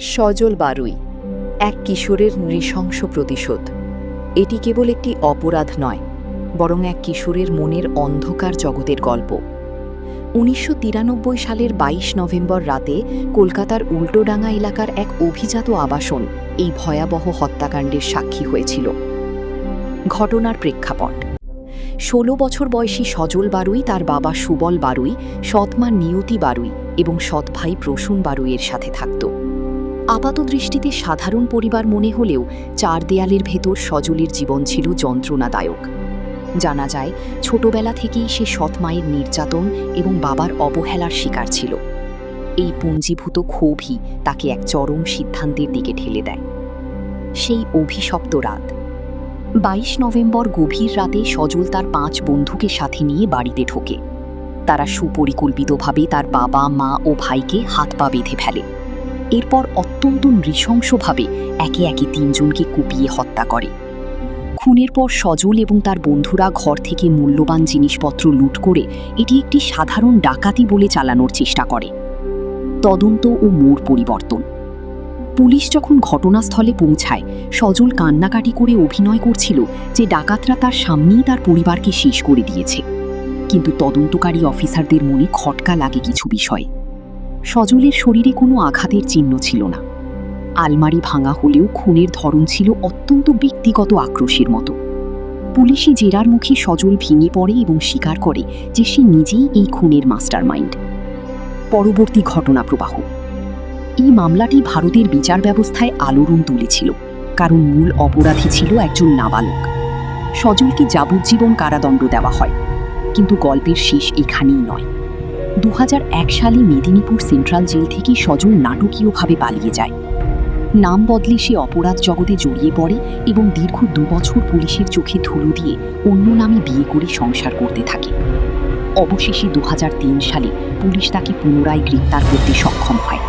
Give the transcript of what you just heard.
সজল বারুই, এক কিশোরের নৃশংস প্রতিশোধ। এটি কেবল একটি অপরাধ নয়, বরং এক কিশোরের মনের অন্ধকার জগতের গল্প। ১৯৯৩ সালের ২২ নভেম্বর রাতে কলকাতার উল্টোডাঙ্গা এলাকার এক অভিজাত আবাসন এই ভয়াবহ হত্যাকাণ্ডের সাক্ষী হয়েছিল। ঘটনার প্রেক্ষাপট: ১৬ বছর বয়সী সজল বারুই তার বাবা সুবল বারুই, সৎমা নিয়তি বারুই এবং সৎ ভাই প্রসূন বারুইয়ের সাথে থাকত। আপাতদৃষ্টিতে সাধারণ পরিবার মনে হলেও চার দেয়ালের ভেতর সজলের জীবন ছিল যন্ত্রণাদায়ক। জানা যায়, ছোটবেলা থেকেই সে সৎ মায়ের নির্যাতন এবং বাবার অবহেলার শিকার ছিল। এই পুঞ্জীভূত ক্ষোভই তাকে এক চরম সিদ্ধান্তের দিকে ঠেলে দেয়। সেই অভিশপ্ত রাত। ২২ নভেম্বর গভীর রাতে সজল তার ৫ বন্ধুকে সাথে নিয়ে বাড়িতে ঢোকে। তারা সুপরিকল্পিতভাবে তার বাবা, মা ও ভাইকে হাত পা বেঁধে ফেলে। এরপর অত্যন্ত নৃশংসভাবে একে একে ৩ জনকে কুপিয়ে হত্যা করে। খুনের পর সজল এবং তার বন্ধুরা ঘর থেকে মূল্যবান জিনিসপত্র লুট করে এটি একটি সাধারণ ডাকাতি বলে চালানোর চেষ্টা করে। তদন্ত ও মোড় পরিবর্তন: পুলিশ যখন ঘটনাস্থলে পৌঁছায়, সজল কান্নাকাটি করে অভিনয় করছিল যে ডাকাতরা তার সামনেই তার পরিবারকে শেষ করে দিয়েছে। কিন্তু তদন্তকারী অফিসারদের মনে খটকা লাগে কিছু বিষয়ে। সজলের শরীরে কোনো আঘাতের চিহ্ন ছিল না। আলমারি ভাঙা হলেও খুনের ধরন ছিল অত্যন্ত ব্যক্তিগত আক্রোশের মতো। পুলিশি জেরার মুখে সজল ভেঙে পড়ে এবং স্বীকার করে যে সে নিজেই এই খুনের মাস্টারমাইন্ড। পরবর্তী ঘটনা প্রবাহ: এই মামলাটি ভারতের বিচার ব্যবস্থায় আলোড়ন তুলেছিল, কারণ মূল অপরাধী ছিল একজন নাবালক। সজলকে যাবজ্জীবন কারাদণ্ড দেওয়া হয়। কিন্তু গল্পের শেষ এখানেই নয়। ২০০১ সালে মেদিনীপুর সেন্ট্রাল জেল থেকে সজল নাটকীয়ভাবে পালিয়ে যায়। নাম বদলে সে অপরাধ জগতে জড়িয়ে পড়ে এবং দীর্ঘ ২ বছর পুলিশের চোখে ধুলো দিয়ে অন্য নামে বিয়ে করে সংসার করতে থাকে। অবশেষে ২০০৩ সালে পুলিশ তাকে পুনরায় গ্রেপ্তার করতে সক্ষম হয়।